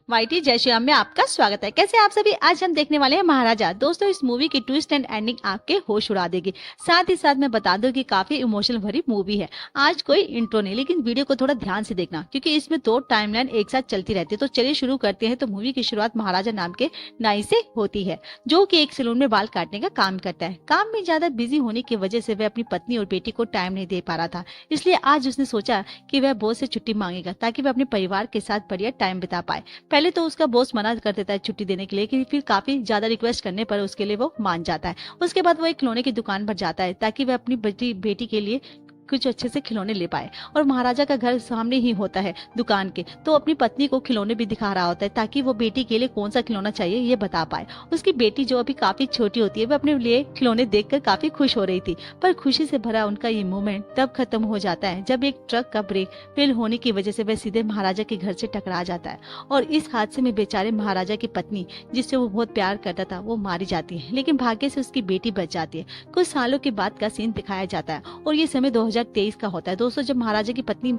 YT जय श्री राम में आपका स्वागत है। कैसे आप सभी? आज हम देखने वाले हैं महाराजा। दोस्तों, इस मूवी की ट्विस्ट एंड एंडिंग आपके होश उड़ा देगी। साथ ही साथ मैं बता दूं कि काफी इमोशनल भरी मूवी है। आज कोई इंट्रो नहीं, लेकिन वीडियो को थोड़ा ध्यान से देखना क्योंकि इसमें 2 टाइमलाइन एक साथ चलती रहती है। तो चलिए शुरू करते हैं। तो मूवी की शुरुआत महाराजा नाम के नाई से होती है, जो की एक सैलून में बाल काटने का काम करता है। काम में ज्यादा बिजी होने की वजह से वह अपनी पत्नी और बेटी को टाइम नहीं दे पा रहा था। इसलिए आज उसने सोचा कि वह बॉस से छुट्टी मांगेगा ताकि वह अपने परिवार के साथ बढ़िया टाइम बिता पाए। पहले तो उसका बॉस मना कर देता है छुट्टी देने के लिए, लेकिन फिर काफी ज्यादा रिक्वेस्ट करने पर उसके लिए वो मान जाता है। उसके बाद वो एक खिलौने की दुकान पर जाता है ताकि वह अपनी बेटी के लिए कुछ अच्छे से खिलौने ले पाए। और महाराजा का घर सामने ही होता है दुकान के, तो अपनी पत्नी को खिलौने भी दिखा रहा होता है ताकि वो बेटी के लिए कौन सा खिलौना चाहिए ये बता पाए। उसकी बेटी जो अभी काफी छोटी होती है, वह अपने लिए खिलौने देखकर काफी खुश हो रही थी। पर खुशी से भरा उनका ये मोमेंट तब खत्म हो जाता है जब एक ट्रक का ब्रेक फेल होने की वजह से वह सीधे महाराजा के घर से टकरा जाता है। और इस हादसे में बेचारे महाराजा की पत्नी, जिससे वो बहुत प्यार करता था, वो मारी जाती है। लेकिन भाग्य से उसकी बेटी बच जाती है। कुछ सालों के बाद का सीन दिखाया जाता है और ये समय 2023 का होता है। दोस्तों, जब महाराजा की पत्नी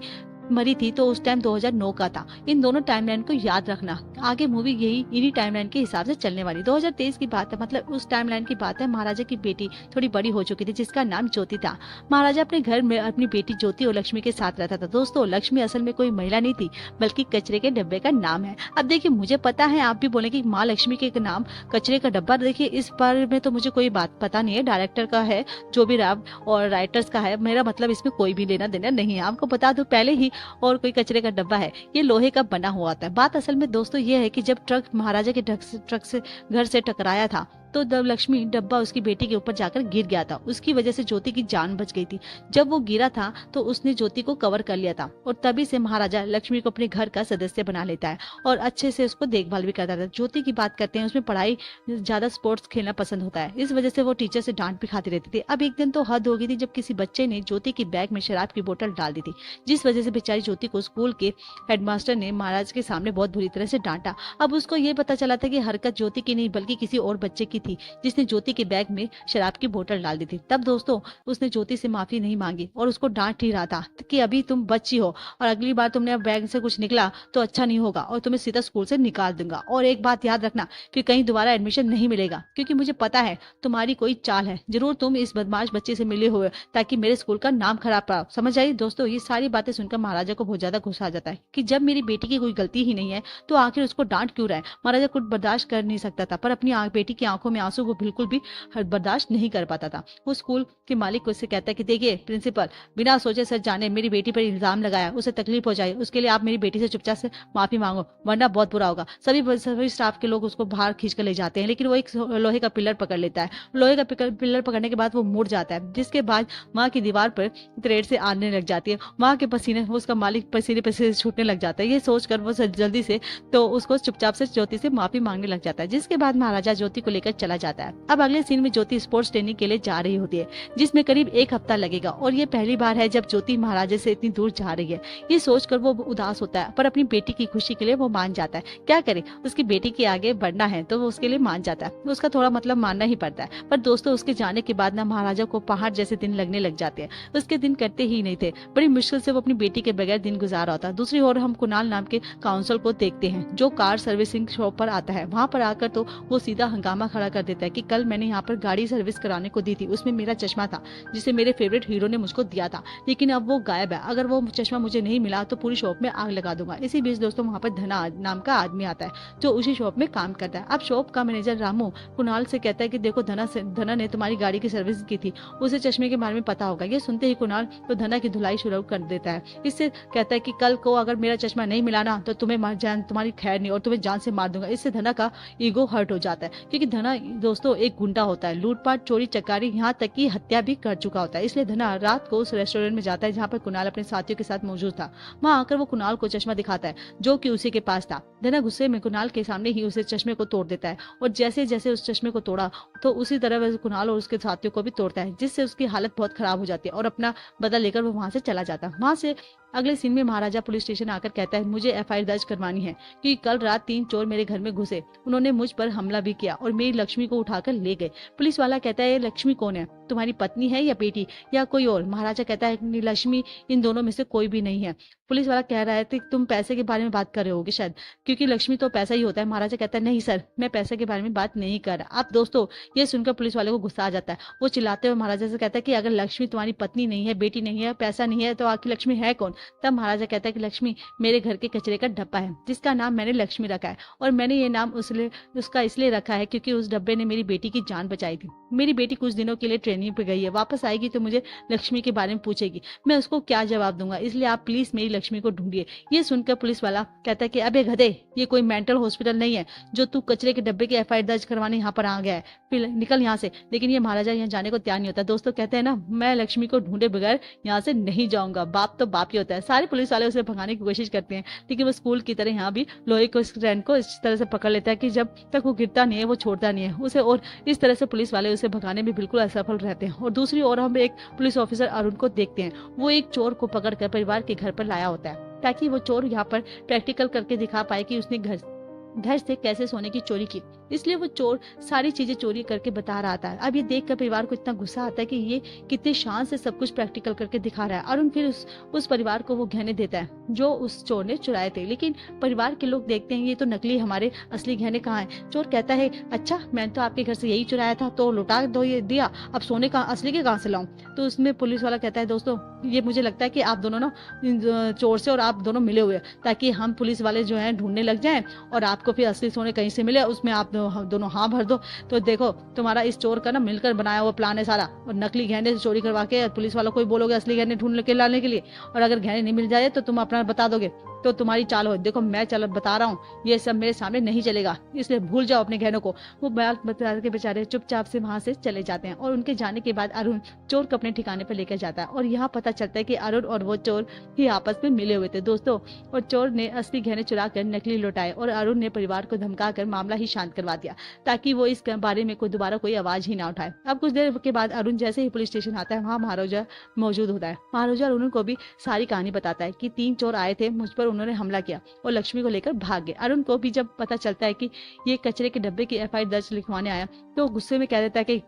मरी थी तो उस टाइम 2009 का था। इन दोनों टाइमलाइन को याद रखना, आगे मूवी यही इन्हीं टाइमलाइन के हिसाब से चलने वाली। 2023 की बात है, मतलब उस टाइमलाइन की बात है। महाराजा की बेटी थोड़ी बड़ी हो चुकी थी, जिसका नाम ज्योति था। महाराजा अपने घर में अपनी बेटी ज्योति और लक्ष्मी के साथ रहता था। दोस्तों, लक्ष्मी असल में कोई महिला नहीं थी, बल्कि कचरे के डब्बे का नाम है। अब देखिए, मुझे पता है आप भी बोलेंगे माँ लक्ष्मी के नाम कचरे का डब्बा। देखिए, इस बारे में तो मुझे कोई बात पता नहीं है, डायरेक्टर का है, जो भी राव और राइटर्स का है। मेरा मतलब इसमें कोई भी लेना देना नहीं है। आपको बता दो पहले ही, और कोई कचरे का डब्बा है, ये लोहे का बना हुआ था। बात असल में दोस्तों ये है कि जब ट्रक महाराजा के ट्रक से घर से टकराया था तो लक्ष्मी डब्बा उसकी बेटी के ऊपर जाकर गिर गया था। उसकी वजह से ज्योति की जान बच गई थी। जब वो गिरा था तो उसने ज्योति को कवर कर लिया था और तभी से महाराजा लक्ष्मी को अपने घर का सदस्य बना लेता है और अच्छे से उसको देखभाल भी करता था। ज्योति की बात करते हैं, उसमें पढ़ाई ज्यादा, स्पोर्ट्स खेलना पसंद होता है। इस वजह से वो टीचर से डांट भी खाती रहती थी। अब एक दिन तो हद हो गई थी जब किसी बच्चे ने ज्योति की बैग में शराब की बोतल डाल दी थी, जिस वजह से बेचारी ज्योति को स्कूल के हेडमास्टर ने महाराज के सामने बहुत बुरी तरह से डांटा। अब उसको ये पता चला था कि हरकत ज्योति की नहीं बल्कि किसी और बच्चे की थी, जिसने ज्योति के बैग में शराब की बोतल डाल दी थी। तब दोस्तों उसने ज्योति से माफी नहीं मांगी और उसको डांट ही रहा था कि अभी तुम बच्ची हो और अगली बार तुमने बैग से कुछ निकला तो अच्छा नहीं होगा और तुम्हें सीधा स्कूल से निकाल दूंगा। और एक बात याद रखना, फिर कहीं दोबारा एडमिशन नहीं मिलेगा, क्योंकि मुझे पता है तुम्हारी कोई चाल है। जरूर तुम इस बदमाश बच्चे से मिले हुए ताकि मेरे स्कूल का नाम खराब पाओ। समझ आई? दोस्तों, ये सारी बातें सुनकर महाराजा को बहुत ज्यादा गुस्सा आ जाता है कि जब मेरी बेटी की कोई गलती ही नहीं है तो आखिर उसको डांट क्यों रहा है। महाराजा कुछ बर्दाश्त कर नहीं सकता था, पर अपनी बेटी की आंखों में आंसू वो बिल्कुल भी बर्दाश्त नहीं कर पाता था। वो स्कूल के मालिक को उससे कहता है कि देखिए प्रिंसिपल, बिना सोचे सच जाने मेरी बेटी पर इल्जाम लगाया, उसे तकलीफ हो जाए, उसके लिए आप मेरी बेटी से चुपचाप से माफी मांगो, वरना बहुत बुरा होगा। सभी स्टाफ के लोग उसको बाहर खींच कर ले जाते हैं, लेकिन वो एक लोहे का पिलर पकड़ लेता है। लोहे का पिलर पकड़ने के बाद वो मुड़ जाता है, जिसके बाद वहां की दीवार पर थ्रेड से आने लग जाती है। वहां के पसीने, उसका मालिक पसीने पसीने छूटने लग जाता है। ये सोचकर वो जल्दी से तो उसको चुपचाप से ज्योति से माफी मांगने लग जाता है, जिसके बाद महाराजा ज्योति को लेकर चला जाता है। अब अगले सीन में ज्योति स्पोर्ट्स ट्रेनिंग के लिए जा रही होती है, जिसमें करीब 1 हफ्ता लगेगा और ये पहली बार है जब ज्योति महाराजा से इतनी दूर जा रही है। ये सोचकर वो उदास होता है, पर अपनी बेटी की खुशी के लिए वो मान जाता है। क्या करे, उसकी बेटी के आगे बढ़ना है तो वो उसके लिए मान जाता है। उसका थोड़ा मतलब मानना ही पड़ता है। पर दोस्तों, उसके जाने के बाद ना महाराजा को पहाड़ जैसे दिन लगने लग जाते हैं। उसके दिन कटते ही नहीं थे। बड़ी मुश्किल से वो अपनी बेटी के बगैर दिन गुजार होता। दूसरी ओर हम कुणाल नाम के काउंसिल को देखते हैं, जो कार सर्विसिंग शॉप पर आता है। वहां पर आकर तो वो सीधा हंगामा खड़ा कर देता है कि कल मैंने यहाँ पर गाड़ी सर्विस कराने को दी थी, उसमें मेरा चश्मा था जिसे मेरे फेवरेट हीरो ने मुझको दिया था, लेकिन अब वो गायब है। अगर वो चश्मा मुझे नहीं मिला तो पूरी शॉप में आग लगा दूंगा। इसी बीच दोस्तों वहां पर धना नाम का आदमी आता है, जो उसी शॉप में काम करता है। अब शॉप का मैनेजर रामू कुणाल से कहता है कि देखो, धना ने तुम्हारी गाड़ी की सर्विस की थी, उसे चश्मे के बारे में पता होगा। ये सुनते ही कुणाल तो धना की धुलाई शुरू कर देता है। इससे कहता है कि कल को अगर मेरा चश्मा नहीं मिला ना तो तुम्हारी खैर नहीं और तुम्हें जान से मार दूंगा। इससे धना का ईगो हर्ट हो जाता है, क्योंकि धना दोस्तों एक गुंडा होता है, लूटपाट, चोरी चकारी, यहाँ तक कि हत्या भी कर चुका होता है। इसलिए धना रात को उस रेस्टोरेंट में जाता है जहाँ पर कुणाल अपने साथियों के साथ मौजूद था। वहां आकर वो कुणाल को चश्मा दिखाता है जो कि उसी के पास था। धना गुस्से में कुणाल के सामने ही उसे चश्मे को तोड़ देता है और जैसे जैसे उस चश्मे को तोड़ा तो उसी तरह वह कुणाल और उसके साथियों को भी तोड़ता है, जिससे उसकी हालत बहुत खराब हो जाती है और अपना बदला लेकर वो वहां से चला जाता है। वहां से अगले सीन में महाराजा पुलिस स्टेशन आकर कहता है मुझे एफआईआर दर्ज करवानी है क्योंकि कल रात 3 चोर मेरे घर में घुसे, उन्होंने मुझ पर हमला भी किया और मेरी लक्ष्मी को उठाकर ले गए। पुलिस वाला कहता है लक्ष्मी कौन है, तुम्हारी पत्नी है या बेटी या कोई और? महाराजा कहता है लक्ष्मी इन दोनों में से कोई भी नहीं है। पुलिस वाला कह रहा है कि तुम पैसे के बारे में बात कर रहे होगे शायद, क्योंकि लक्ष्मी तो पैसा ही होता है। महाराजा कहता है नहीं सर, मैं पैसे के बारे में बात नहीं कर रहा। आप दोस्तों ये सुनकर पुलिस वाले को गुस्सा आ जाता है। वो चिल्लाते हुए महाराजा से कहता है कि अगर लक्ष्मी तुम्हारी पत्नी नहीं है, बेटी नहीं है, पैसा नहीं है, तो आखिर लक्ष्मी है कौन? तब महाराजा कहता है कि लक्ष्मी मेरे घर के कचरे का डब्बा है जिसका नाम मैंने लक्ष्मी रखा है, और मैंने ये नाम उसका इसलिए रखा है क्योंकि उस डब्बे ने मेरी बेटी की जान बचाई थी। मेरी बेटी कुछ दिनों के लिए ट्रेनिंग पे गई है, वापस आएगी तो मुझे लक्ष्मी के बारे में पूछेगी, मैं उसको क्या जवाब दूंगा, इसलिए आप प्लीज मेरी लक्ष्मी को ढूंढिए। ये सुनकर पुलिस वाला कहता है कि अबे गधे, ये कोई मेंटल हॉस्पिटल नहीं है जो तू कचरे के डब्बे की एफआईआर दर्ज करवाने यहाँ पर आ गया है, फिर निकल यहाँ से। लेकिन ये महाराजा यहाँ जाने को तैयार नहीं होता। दोस्तों कहते हैं ना, मैं लक्ष्मी को ढूंढे बगैर यहाँ से नहीं जाऊंगा। बाप तो बाप ही होता है। सारे पुलिस वाले उसे भगाने की कोशिश करते हैं, लेकिन वो स्कूल की तरह यहाँ भी लोहे को स्टैंड को इस तरह से पकड़ लेता है कि जब तक वो गिरता नहीं है वो छोड़ता नहीं है उसे, और इस तरह से पुलिस वाले उसे भगाने में बिल्कुल असफल रहते हैं। और दूसरी ओर हम एक पुलिस ऑफिसर अरुण को देखते हैं। वो एक चोर को पकड़कर परिवार के घर पर लाया होता है ताकि वो चोर यहाँ पर प्रैक्टिकल करके दिखा पाए कि उसने घर से कैसे सोने की चोरी की। इसलिए वो चोर सारी चीजें चोरी करके बता रहा था। अब ये देखकर परिवार को इतना गुस्सा आता है कि ये कितने शान से सब कुछ प्रैक्टिकल करके दिखा रहा है। अरुण फिर उस परिवार को वो गहने देता है जो उस चोर ने चुराए थे। लेकिन परिवार के लोग देखते हैं ये तो नकली, हमारे असली गहने कहाँ हैं? चोर कहता है अच्छा, मैंने तो आपके घर से यही चुराया था, तो लौटा दो ये दिया, अब सोने का असली के कहाँ से लाऊं? तो उसमें पुलिस वाला कहता है दोस्तों ये मुझे लगता है कि आप दोनों ना चोर से और आप दोनों मिले हुए, ताकि हम पुलिस वाले जो है ढूंढने लग जाएं और आपको फिर असली सोने कहीं से मिले, उसमें आप दोनों हाँ भर दो। तो देखो तुम्हारा इस चोर का ना मिलकर बनाया हुआ प्लान है सारा, और नकली गहने से चोरी करवा के पुलिस वालों को ही बोलोगे असली गहने ढूंढ के लाने के लिए, और अगर गहने नहीं मिल जाए तो तुम अपना बता दोगे, तो तुम्हारी चाल हो। देखो मैं चल बता रहा हूँ, ये सब मेरे सामने नहीं चलेगा, इसलिए भूल जाओ अपने गहनों को। वो बात बता के बेचारे चुपचाप से वहां से चले जाते हैं। और उनके जाने के बाद अरुण चोर को अपने ठिकाने पर लेकर जाता है, और यहाँ पता चलता है कि अरुण और वो चोर ही आपस में मिले हुए थे दोस्तों। और चोर ने असली गहने चुरा कर नकली लौटाए, और अरुण ने परिवार को धमका कर मामला ही शांत करवा दिया ताकि वो इस बारे में कोई दोबारा कोई आवाज ही ना उठाए। अब कुछ देर के बाद अरुण जैसे ही पुलिस स्टेशन आता है, वहाँ महाराजा मौजूद होता है। महाराजा अरुण को भी सारी कहानी बताता है कि 3 चोर आए थे मुझ पर, उन्होंने हमला किया और लक्ष्मी को लेकर भाग गए। अरुण को भी जब पता चलता है कि ये कचरे के डब्बे की एफआईआर दर्ज लिखवाने आया, तो गुस्से में कह देता है कि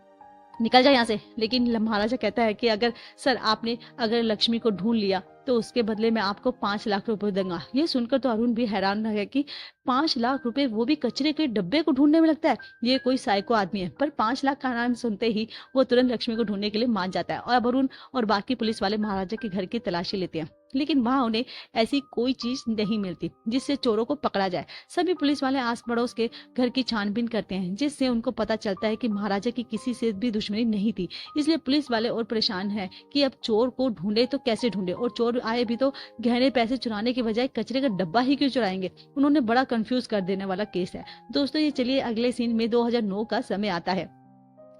निकल जाए यहाँ से। लेकिन महाराजा कहता है कि अगर सर आपने अगर लक्ष्मी को ढूंढ लिया तो उसके बदले में आपको 5 लाख रुपए दूंगा। ये सुनकर तो अरुण भी हैरान है कि 5 लाख रुपए, वो भी कचरे के डब्बे को ढूंढने में लगता है, ये कोई साइको आदमी है। पर 5 लाख का नाम सुनते ही वो तुरंत लक्ष्मी को ढूंढने के लिए मान जाता है। और अब अरुण और बाकी पुलिस वाले महाराजा के घर की तलाशी लेते हैं, लेकिन वहां उन्हें ऐसी कोई चीज नहीं मिलती जिससे चोरों को पकड़ा जाए। सभी पुलिस वाले आस पड़ोस के घर की छानबीन करते हैं, जिससे उनको पता चलता है कि महाराजा की किसी से भी दुश्मनी नहीं थी। इसलिए पुलिस वाले और परेशान हैं कि अब चोर को ढूंढे तो कैसे ढूंढे, और चोर आए भी तो गहने पैसे चुराने के बजाय कचरे का डब्बा ही क्यों चुराएंगे। उन्होंने बड़ा कंफ्यूज कर देने वाला केस है दोस्तों। ये चलिए अगले सीन में 2009 का समय आता है,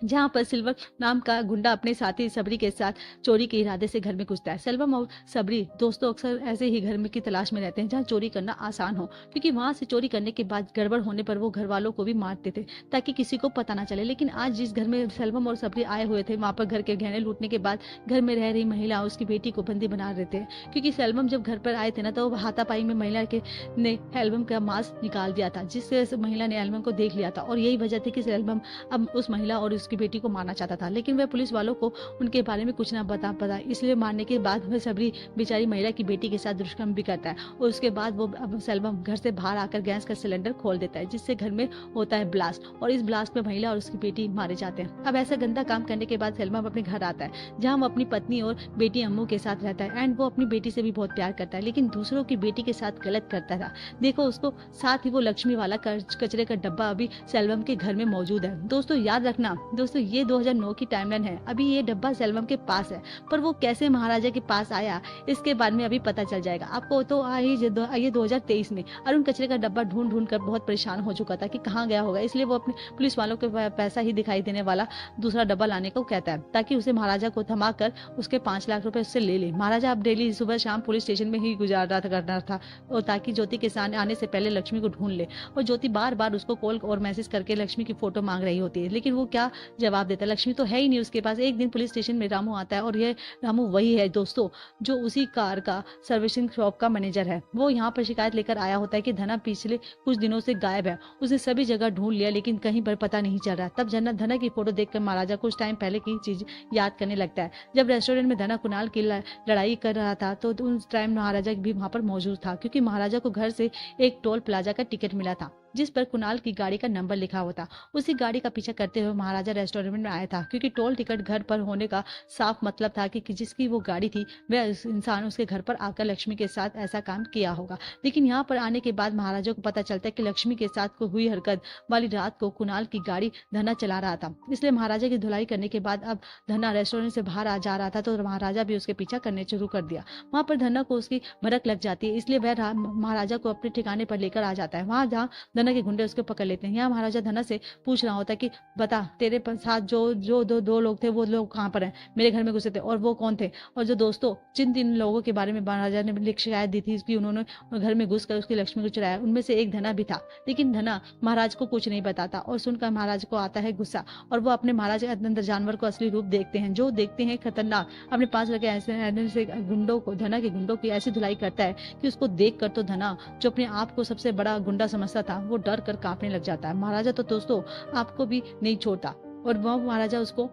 जहां पर सिल्वर नाम का गुंडा अपने साथी सबरी के साथ चोरी के इरादे से घर में घुसता है। सेल्वम और सबरी दोस्तों अक्सर ऐसे ही घर में की तलाश में रहते हैं जहां चोरी करना आसान हो, क्योंकि वहां से चोरी करने के बाद गड़बड़ होने पर वो घर वालों को भी मारते थे ताकि किसी को पता ना चले। लेकिन आज जिस घर में सेल्वम और सबरी आए हुए थे, वहां पर घर के गहने लूटने के बाद घर में रह रही महिला उसकी बेटी को बंदी बना रहे थे, क्योंकि सेल्वम जब घर पर आए थे ना, तो हाथापाई में महिला के ने एल्बम का मास्क निकाल दिया था, जिससे महिला ने एल्बम को देख लिया था, और यही वजह थी कि सेल्वम अब उस महिला और उसकी बेटी को मारना चाहता था। लेकिन वह पुलिस वालों को उनके बारे में कुछ ना बता पाता, इसलिए मारने के बाद वह सबरी बेचारी महिला की बेटी के साथ दुष्कर्म भी करता है। और उसके बाद वो अब सेल्वम घर से बाहर आकर गैस का सिलेंडर खोल देता है, जिससे घर में होता है ब्लास्ट, और इस ब्लास्ट में महिला और उसकी बेटी मारे जाते हैं। अब ऐसा गंदा काम करने के बाद सेल्वम अपने घर आता है, जहाँ वो अपनी पत्नी और बेटी अम्मू के साथ रहता है, एंड वो अपनी बेटी से भी बहुत प्यार करता है, लेकिन दूसरों की बेटी के साथ गलत करता था। देखो उसको साथ ही वो लक्ष्मी वाला कचरे का डब्बा अभी सेल्वम के घर में मौजूद है। दोस्तों याद रखना दोस्तों, ये 2009 की टाइमलाइन है। अभी ये डब्बा सेल्वम के पास है, पर वो कैसे महाराजा के पास आया इसके बारे में अभी पता चल जाएगा आपको। तो ये 2023 में अरुण कचरे का डब्बा ढूंढ ढूंढ कर बहुत परेशान हो चुका था कि कहाँ गया होगा, इसलिए वो अपने पुलिस वालों के पैसा ही दिखाई देने वाला दूसरा डब्बा लाने को कहता है, ताकि उसे महाराजा को थमा कर उसके 5 लाख रुपए उससे ले ले। महाराजा अब डेली सुबह शाम पुलिस स्टेशन में ही गुजारा करना था, और ताकि ज्योति के सामने आने से पहले लक्ष्मी को ढूंढ ले। और ज्योति बार बार उसको कॉल और मैसेज करके लक्ष्मी की फोटो मांग रही होती है, लेकिन वो क्या जवाब देता है। लक्ष्मी तो है ही नहीं उसके पास। एक दिन पुलिस स्टेशन में रामू आता है और ये रामू वही है दोस्तों जो उसी कार का सर्विसिंग शॉप का मैनेजर है। वो यहाँ पर शिकायत लेकर आया होता है कि धना पिछले कुछ दिनों से गायब है। उसने सभी जगह ढूंढ लिया लेकिन कहीं पर पता नहीं चल रहा। तब धना की फोटो देखकर महाराजा कुछ टाइम पहले की चीज याद करने लगता है। जब रेस्टोरेंट में धना कुणाल की लड़ाई कर रहा था तो उस टाइम महाराजा भी वहां पर मौजूद था, क्योंकि महाराजा को घर से एक टोल प्लाजा का टिकट मिला था जिस पर कुणाल की गाड़ी का नंबर लिखा हुआ था। उसी गाड़ी का पीछा करते हुए महाराजा रेस्टोरेंट में आया था, क्योंकि टोल टिकट घर पर होने का साफ मतलब था कि जिसकी वो गाड़ी थी वह इंसान उसके घर पर आकर लक्ष्मी के साथ ऐसा काम किया होगा। लेकिन यहाँ पर आने के बाद महाराजा को पता चलता है कि लक्ष्मी के साथ को हुई हरकत वाली रात को कुणाल की गाड़ी धना चला रहा था। इसलिए महाराजा की धुलाई करने के बाद अब धना रेस्टोरेंट से बाहर आ जा रहा था तो महाराजा भी उसके पीछा करने शुरू कर दिया। वहां पर धना को उसकी भड़क लग जाती है, इसलिए वह महाराजा को अपने ठिकाने पर लेकर आ जाता है। वहां जहाँ धना के गुंडे उसको पकड़ लेते हैं। यहाँ महाराजा धना से पूछ रहा होता है कि बता तेरे साथ जो दो लोग थे वो लोग कहाँ पर हैं, मेरे घर में घुसे थे और वो कौन थे, और जो दोस्तों जिन 3 लोगों के बारे में महाराजा ने शिकायत दी थी कि उन्होंने घर में घुसकर उसकी लक्ष्मी को चुराया, उनमें से एक धना भी था। लेकिन धना महाराज को कुछ नहीं बताता और सुनकर महाराज को आता है गुस्सा और वो अपने महाराज के अंदर जानवर को असली रूप देखते हैं, जो देखते हैं खतरनाक। अपने पास लगे ऐसे गुंडों को, धना के गुंडों की ऐसी धुलाई करता है कि उसको देख कर तो धना जो अपने आप को सबसे बड़ा गुंडा समझता था वो डर कर कांपने लग जाता है। महाराजा तो दोस्तों आपको भी नहीं छोड़ता और वह महाराजा उसको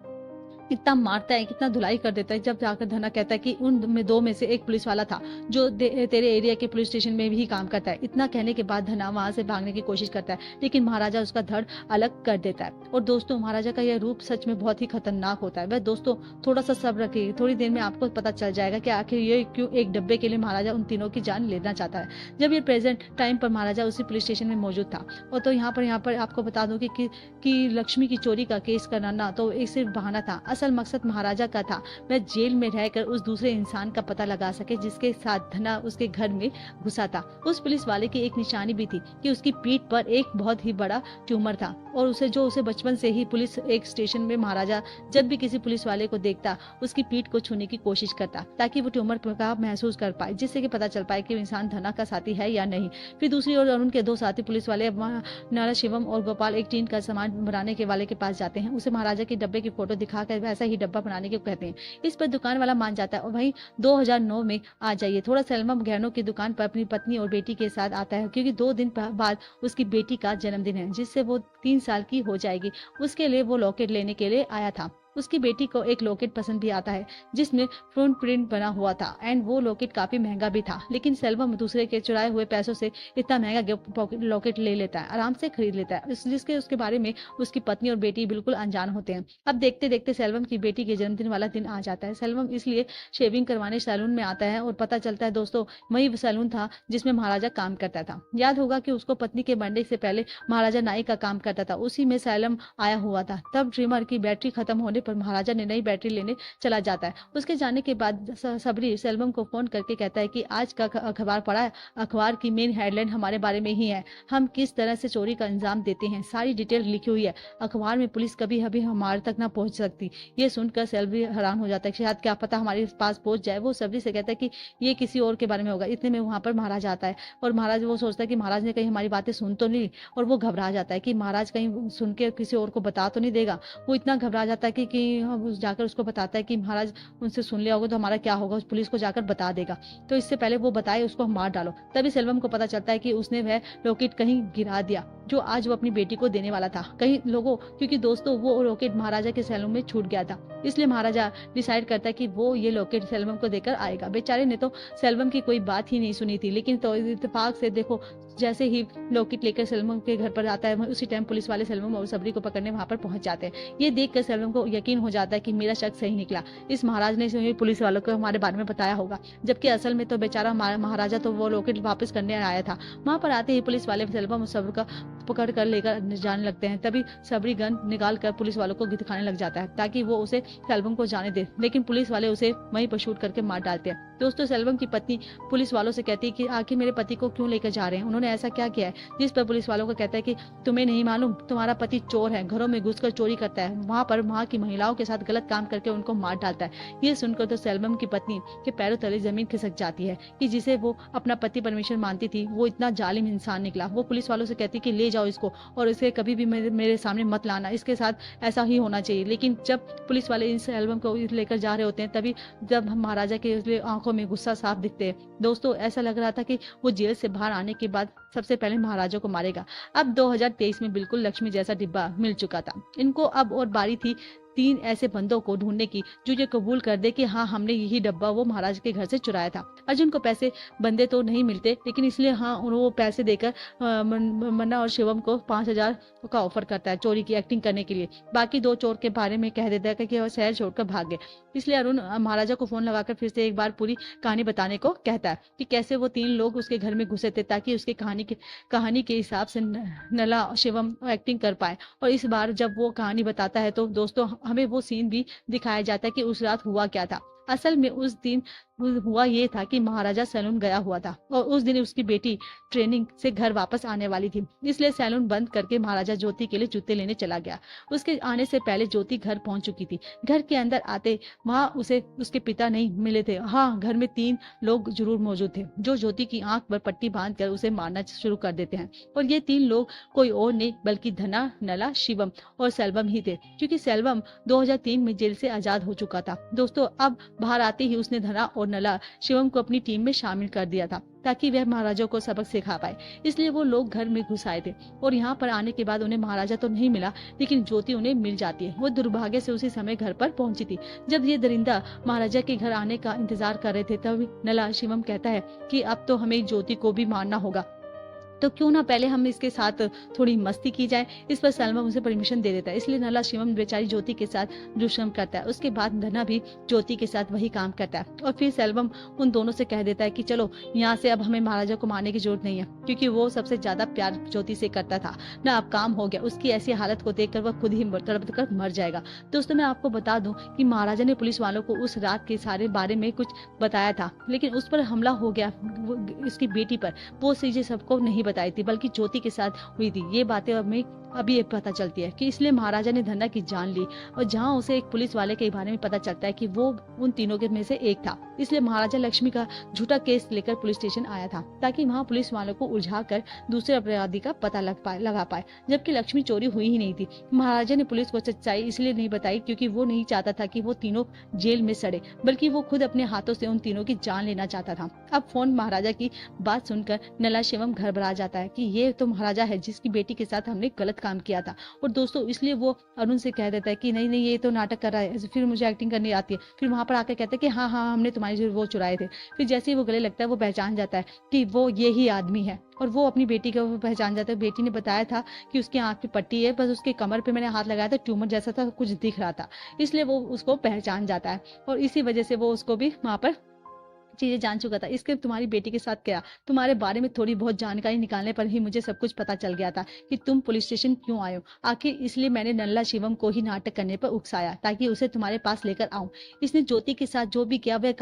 इतना मारता है, कितना धुलाई कर देता है। जब जाकर धना कहता है कि उन में 2 में से एक पुलिस वाला था जो तेरे एरिया के पुलिस स्टेशन में भी काम करता है। इतना कहने के बाद धना वहां से भागने की कोशिश करता है लेकिन महाराजा उसका धड़ अलग कर देता है। और दोस्तों महाराजा का यह रूप सच में बहुत ही खतरनाक होता है। वह दोस्तों थोड़ा सा सब्र रखिए, थोड़ी देर में आपको पता चल जाएगा कि आखिर ये क्यों एक डब्बे के लिए महाराजा उन तीनों की जान लेना चाहता है। जब ये प्रेजेंट टाइम पर महाराजा उसी पुलिस स्टेशन में मौजूद था और तो यहाँ पर आपको बता दूं कि लक्ष्मी की चोरी का केस कराना तो एक सिर्फ बहाना था। असल मकसद महाराजा का था वह जेल में रहकर उस दूसरे इंसान का पता लगा सके जिसके साथ धना उसके घर में घुसा था। उस पुलिस वाले की एक निशानी भी थी कि उसकी पीठ पर एक बहुत ही बड़ा ट्यूमर था और उसे बचपन से ही पुलिस एक स्टेशन में महाराजा जब भी किसी पुलिस वाले को देखता उसकी पीठ को छूने की कोशिश करता ताकि वो ट्यूमर का महसूस कर पाए, जिससे कि पता चल पाए कि इंसान धना का साथी है या नहीं। फिर दूसरी ओर अरुण के 2 साथी पुलिस वाले नारा शिवम और गोपाल एक टीन का सामान बनाने के वाले के पास जाते हैं। उसे महाराजा के डब्बे की फोटो दिखाकर वैसा ही डब्बा बनाने के कहते हैं। इस पर दुकान वाला मान जाता है और वहीं 2009 में आ जाइए। थोड़ा सलमा गहनों की दुकान पर अपनी पत्नी और बेटी के साथ आता है क्योंकि 2 दिन बाद उसकी बेटी का जन्मदिन है जिससे वो 3 साल की हो जाएगी। उसके लिए वो लॉकेट लेने के लिए आया था। उसकी बेटी को एक लॉकेट पसंद भी आता है जिसमें फ्रंट प्रिंट बना हुआ था एंड वो लॉकेट काफी महंगा भी था। लेकिन सेल्वम दूसरे के चुराए हुए पैसों से इतना महंगा लॉकेट ले लेता है, आराम से खरीद लेता है, जिसके उसके बारे में उसकी पत्नी और बेटी बिल्कुल अनजान होते हैं। अब देखते देखते सेल्वम की बेटी के जन्मदिन वाला दिन आ जाता है। सेल्वम इसलिए शेविंग करवाने सैलून में आता है और पता चलता है दोस्तों वही सैलून था जिसमें महाराजा काम करता था। याद होगा कि उसको पत्नी के बर्थडे से पहले महाराजा नाई का काम करता था, उसी में सैलम आया हुआ था। तब ट्रिमर की बैटरी खत्म होने पर महाराजा ने नई बैटरी लेने चला जाता है। उसके जाने के बाद सबरी सेल्वम को फोन करके कहता है कि आज का अखबार पढ़ा है, अखबार की मेन हेडलाइन हमारे बारे में ही है, हम किस तरह से चोरी का अंजाम देते हैं, सारी डिटेल लिखी हुई है अखबार में, पुलिस कभी अभी हमारे तक ना पहुंच सकती। ये सुनकर सेल्वी हैरान हो जाता है कि शायद क्या पता हमारे पास पहुंच जाए। वो सबरी से कहता है कि ये किसी और के बारे में होगा। इतने में वहां पर महाराज आता है और महाराज वो सोचता है कि महाराज ने कहीं हमारी बातें सुन तो नहीं, और वो घबरा जाता है कि महाराज कहीं सुन के किसी और को बता तो नहीं देगा। वो इतना घबरा जाता है कि जाकर उसको बताता है कि महाराज उनसे सुन लिया होगा तो हमारा क्या होगा, उस पुलिस को जाकर बता देगा, तो इससे पहले वो बताए उसको मार डालो। तभी सेल्वम को पता चलता है कि उसने वह लॉकेट कहीं गिरा दिया जो आज वो अपनी बेटी को देने वाला था कहीं लोगों, क्योंकि दोस्तों वो लॉकेट महाराजा के सैलून में छूट गया था। इसलिए महाराजा डिसाइड करता है कि वो ये लॉकेट सेल्वम को देकर आएगा। बेचारे ने तो सेल्वम की कोई बात ही नहीं सुनी थी, लेकिन तो इत्तेफाक से देखो जैसे ही लॉकेट लेकर सेल्वम के घर पर आता है उसी टाइम पुलिस वाले सेल्वम और सबरी को पकड़ने वहां पर पहुंच जाते हैं। ये देखकर सेल्वम को यकीन हो जाता है कि मेरा शक सही निकला, इस महाराज ने पुलिस वालों को हमारे बारे में बताया होगा, जबकि असल में तो बेचारा महाराजा तो वो लॉकेट वापस करने आया था। वहां पर आते ही पुलिस वाले सेल्वम और सब्र का पकड़ कर लेकर जाने लगते हैं। तभी सबरी गन निकाल कर पुलिस वालों को दिखाने लग जाता है ताकि वो उसे सेल्वम को जाने दे, लेकिन पुलिस वाले उसे वहीं पर शूट करके मार डालते हैं। दोस्तों सेल्वम की पत्नी पुलिस वालों से कहती है कि आखिर मेरे पति को क्यों लेकर जा रहे हैं, उन्होंने ऐसा क्या किया है। जिस पर पुलिस वालों को कहता है कि तुम्हें नहीं मालूम, तुम्हारा पति चोर है, घरों में घुसकर चोरी करता है, वहां पर वहां की महिलाओं के साथ गलत काम करके उनको मार डालता है। ये सुनकर तो सेल्वम की पत्नी के पैरों तले जमीन खिसक जाती है कि जिसे वो अपना पति परमेश्वर मानती थी वो इतना जालिम इंसान निकला। वो पुलिस वालों से कहती कि ले जाओ इसको और इसे कभी भी मेरे सामने मत लाना, इसके साथ ऐसा ही होना चाहिए। लेकिन जब पुलिस वाले इस एल्बम को लेकर जा रहे होते हैं तभी जब महाराजा के आंखों में गुस्सा साफ दिखते हैं। दोस्तों ऐसा लग रहा था कि वो जेल से बाहर आने के बाद सबसे पहले महाराजा को मारेगा। अब 2023 में बिल्कुल लक्ष्मी जैसा डिब्बा मिल चुका था। इनको अब और बारी थी 3 ऐसे बंदों को ढूंढने की जो ये कबूल कर दे कि हाँ हमने यही डब्बा वो महाराज के घर से चुराया था। अर्जुन को पैसे बंदे तो नहीं मिलते, लेकिन इसलिए हाँ वो पैसे देकर मन्ना और शिवम को 5,000 का ऑफर करता है चोरी की एक्टिंग करने के लिए। बाकी 2 चोर के बारे में कह देता है कि वो शहर छोड़कर भाग गए। इसलिए अरुण महाराजा को फोन लगाकर फिर से एक बार पूरी कहानी बताने को कहता है कि कैसे वो 3 लोग उसके घर में घुसे थे ताकि उसकी कहानी के हिसाब से नला शिवम एक्टिंग कर पाए। और इस बार जब वो कहानी बताता है तो दोस्तों हमें वो सीन भी दिखाया जाता है कि उस रात हुआ क्या था। असल में उस दिन हुआ ये था कि महाराजा सैलून गया हुआ था और उस दिन उसकी बेटी ट्रेनिंग से घर वापस आने वाली थी, इसलिए सैलून बंद करके महाराजा ज्योति के लिए जूते लेने चला गया। उसके आने से पहले ज्योति घर पहुंच चुकी थी। घर के अंदर आते वहां उसे उसके पिता नहीं मिले थे। हाँ घर में 3 लोग जरूर मौजूद थे जो ज्योति की आंख पर पट्टी बांधकर उसे मारना शुरू कर देते हैं। और ये 3 लोग कोई और नहीं बल्कि धना, नला, शिवम और सेल्वम ही थे, क्योंकि सेल्वम 2003 में जेल से आजाद हो चुका था। दोस्तों अब बाहर आते ही उसने धना और नला शिवम को अपनी टीम में शामिल कर दिया था ताकि वह महाराजा को सबक सिखा पाए। इसलिए वो लोग घर में घुस आए थे और यहाँ पर आने के बाद उन्हें महाराजा तो नहीं मिला, लेकिन ज्योति उन्हें मिल जाती है। वो दुर्भाग्य से उसी समय घर पर पहुंची थी। जब ये दरिंदा महाराजा के घर आने का इंतजार कर रहे थे तब नला शिवम कहता है कि अब तो हमें ज्योति को भी मारना होगा, तो क्यों ना पहले हम इसके साथ थोड़ी मस्ती की जाए। इस पर सेल्वम उसे परमिशन दे देता है। इसलिए नला शिवम बेचारी ज्योति के साथ दुष्कर्म करता है। उसके बाद धना भी ज्योति के साथ वही काम करता है और फिर सेल्वम उन दोनों से कह देता है कि चलो यहाँ से अब हमें महाराजा को मारने की जरूरत नहीं है, क्योंकि वो सबसे ज्यादा प्यार ज्योति से करता था ना। अब काम हो गया। उसकी ऐसी हालत को देखकर वह खुद ही तड़प कर मर जाएगा। दोस्तों मैं आपको बता दूं कि महाराजा ने पुलिस वालों को उस रात के सारे बारे में कुछ बताया था, लेकिन उस पर हमला हो गया इसकी बेटी पर। वो चीजें सबको नहीं बताई थी बल्कि ज्योति के साथ हुई थी। ये बातें हमें अभी ये पता चलती है कि इसलिए महाराजा ने धना की जान ली। और जहां उसे एक पुलिस वाले के बारे में पता चलता है कि वो उन तीनों के में से एक था, इसलिए महाराजा लक्ष्मी का झूठा केस लेकर पुलिस स्टेशन आया था ताकि वहां पुलिस वालों को उलझाकर दूसरे अपराधी का पता लगा पाए, जबकि लक्ष्मी चोरी हुई ही नहीं थी। महाराजा ने पुलिस को सच्चाई इसलिए नहीं बताई क्योंकि वो नहीं चाहता था कि वो तीनों जेल में सड़े, बल्कि वो खुद अपने हाथों से उन तीनों की जान लेना चाहता था। अब फोन महाराजा की बात सुनकर नला शिवम घबरा जाता है कि ये तो महाराजा है जिसकी बेटी के साथ हमने गलत काम किया था। और दोस्तों इसलिए वो अरुण से कह देता है कि नहीं ये तो नाटक कर रहा है, फिर मुझे एक्टिंग करनी आती है। फिर वहां पर आकर कहता है कि हाँ हमने तुम्हारे वो चुराए थे। फिर जैसे ही वो गले लगता है वो पहचान जाता है कि वो यही आदमी है और वो अपनी बेटी को पहचान जाता है। बेटी ने बताया था कि उसकी आंख पे पट्टी है, बस उसके कमर पे मैंने हाथ लगाया था, ट्यूमर जैसा था, कुछ दिख रहा था, इसलिए वो उसको पहचान जाता है। और इसी वजह से वो उसको भी वहां पर चीजें जान चुका था। इसके तुम्हारी बेटी के साथ क्या, तुम्हारे बारे में थोड़ी बहुत जानकारी निकालने पर ही मुझे सब कुछ पता चल गया था कि तुम पुलिस स्टेशन क्यों आए हो। आखिर इसलिए मैंने नल्ला शिवम को ही नाटक करने पर उकसाया ताकि उसे तुम्हारे पास लेकर आऊं। इसने ज्योति के साथ जो भी किया वह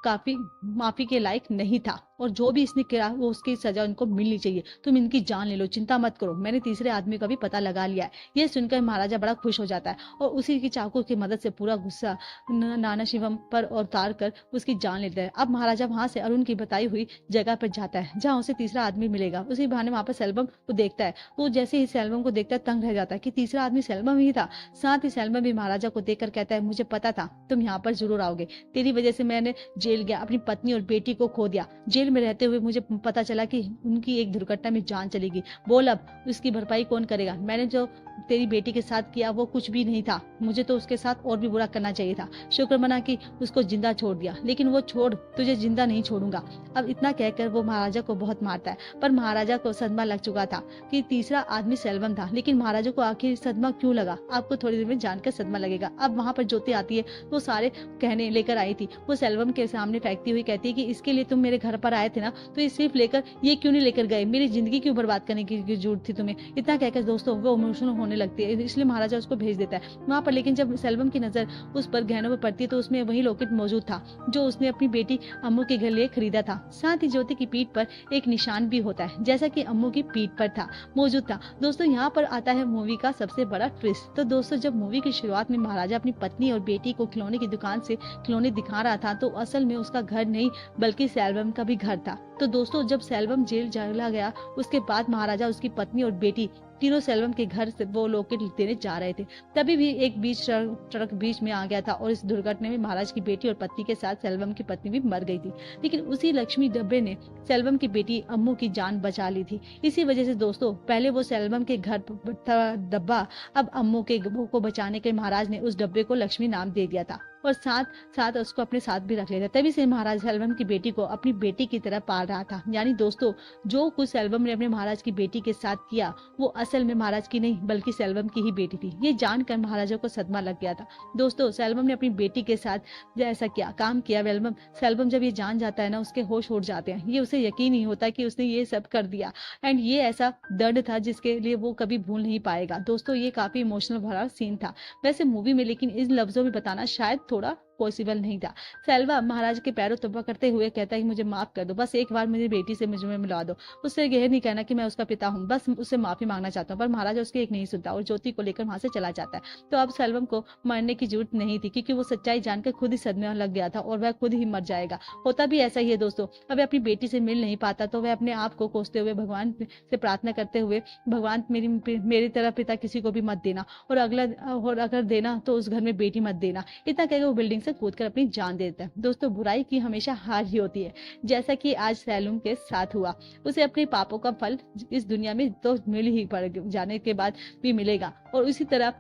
काफी माफी के लायक नहीं था और जो भी इसने किया वो उसकी सजा उनको मिलनी चाहिए। तुम इनकी जान ले लो, चिंता मत करो, मैंने तीसरे आदमी का भी पता लगा लिया है। यह सुनकर महाराजा बड़ा खुश हो जाता है और उसी की चाकू की मदद से पूरा गुस्सा नाना शिवम पर उतार कर उसकी जान लेता है। अब महाराजा वहां से अरुण की बताई हुई जगह पर जाता है जहाँ उसे तीसरा आदमी मिलेगा। उसी बहाने वहां पर सेल्वम को देखता है, तो जैसे ही सेल्वम को देखता है तंग रह जाता है कि तीसरा आदमी सेल्वम ही था। साथ ही सेल्वम भी महाराजा को देखकर कहता है मुझे पता था तुम यहाँ पर जरूर आओगे, तेरी वजह से मैंने जेल गया, अपनी पत्नी और बेटी को खो दिया। जेल में रहते हुए मुझे पता चला कि उनकी एक दुर्घटना में जान चलेगी। बोल अब उसकी भरपाई कौन करेगा। मैंने जो तेरी बेटी के साथ किया वो कुछ भी नहीं था, मुझे तो उसके साथ और भी बुरा करना चाहिए था। शुक्र मना कि उसको जिंदा छोड़ दिया, लेकिन वो छोड़ तुझे जिंदा नहीं छोड़ूंगा। अब इतना कहकर वो महाराजा को बहुत मारता है, पर महाराजा को सदमा लग चुका था कि तीसरा आदमी सेल्वम था। लेकिन महाराजा को आखिर सदमा क्यों लगा आपको थोड़ी देर में जानकर सदमा लगेगा। अब वहां पर ज्योति आती है, वो सारे कहने लेकर आई थी। वो सेल्वम के सामने फेंकती हुई कहती है कि इसके लिए तुम मेरे घर पर आए थे ना, तो ये सिर्फ लेकर ये क्यों नहीं लेकर गए, मेरी जिंदगी क्यों बर्बाद करने की जरूरत थी तुम्हें। इतना कहकर दोस्तों वो इमोशनल होने लगती है, इसलिए महाराजा उसको भेज देता है वहां पर। लेकिन जब सेल्वम की नजर उस पर गहनों पर पड़ती है तो उसमें वही लॉकेट मौजूद था जो उसने अपनी बेटी अम्मू के घर लिए खरीदा था। साथ ही ज्योति की पीठ पर एक निशान भी होता है जैसा कि अम्मू की पीठ पर था मौजूद था। दोस्तों यहाँ पर आता है मूवी का सबसे बड़ा ट्विस्ट। तो दोस्तों जब मूवी की शुरुआत में महाराजा अपनी पत्नी और बेटी को खिलौने की दुकान से खिलौने दिखा रहा था तो असल में उसका घर नहीं बल्कि सेल्वम का भी घर था। तो दोस्तों जब सेल्वम जेल चला गया उसके बाद महाराजा, उसकी पत्नी और बेटी तीनों सेल्वम के घर से वो लॉकेट देने जा रहे थे। तभी भी एक ट्रक बीच में आ गया था और इस दुर्घटना में महाराज की बेटी और पत्नी के साथ सेल्वम की पत्नी भी मर गई थी। लेकिन उसी लक्ष्मी डब्बे ने सेल्वम की बेटी अम्मू की जान बचा ली थी। इसी वजह से दोस्तों पहले वो सेल्वम के घर था डब्बा, अब अम्मू के को बचाने के महाराज ने उस डब्बे को लक्ष्मी नाम दे दिया था और साथ साथ उसको अपने साथ भी रख लेता। तभी से महाराज सेल्वम की बेटी को अपनी बेटी की तरह पाल रहा था। यानी दोस्तों जो कुछ सेल्वम ने अपने महाराज की बेटी के साथ किया वो असल में महाराज की नहीं बल्कि सेल्वम की ही बेटी थी। ये जानकर महाराजा को सदमा लग गया था। दोस्तों सेल्वम ने अपनी बेटी के साथ ऐसा क्या काम किया। सेल्वम जब ये जान जाता है ना उसके होश उड़ जाते हैं। ये उसे यकीन नहीं होता कि उसने ये सब कर दिया एंड ये ऐसा दर्द था जिसके लिए वो कभी भूल नहीं पाएगा। दोस्तों ये काफी इमोशनल भरा सीन था वैसे मूवी में, लेकिन इन लफ्जों में बताना शायद थोड़ा पॉसिबल नहीं था। सेल्वा महाराज के पैरों तब्बा करते हुए कहता है मुझे माफ कर दो, बस एक बार मेरी बेटी से मुझे मिला दो। उससे यह नहीं कहना कि मैं उसका पिता हूँ, बस उससे माफी मांगना चाहता हूँ। पर महाराजा उसकी एक नहीं सुनता और ज्योति को लेकर वहां से चला जाता है। तो अब सेल्वम को मरने की जरूरत नहीं थी क्योंकि वो सच्चाई जानकर खुद ही सदमे लग गया था और वह खुद ही मर जाएगा। होता भी ऐसा ही है दोस्तों, अब वह अपनी बेटी से मिल नहीं पाता तो वह अपने आप को कोसते हुए भगवान से प्रार्थना करते हुए, भगवान मेरी तरह पिता किसी को भी मत देना और अगर देना तो उस घर में बेटी मत देना। इतना कहकर वो बिल्डिंग से कूदकर अपनी जान देता है। दोस्तों बुराई की हमेशा हार ही होती है, जैसा कि आज सेल्वम के साथ हुआ। उसे अपने पापों का फल इस दुनिया में तो मिल ही पड़ जाने के बाद भी मिलेगा और उसी तरह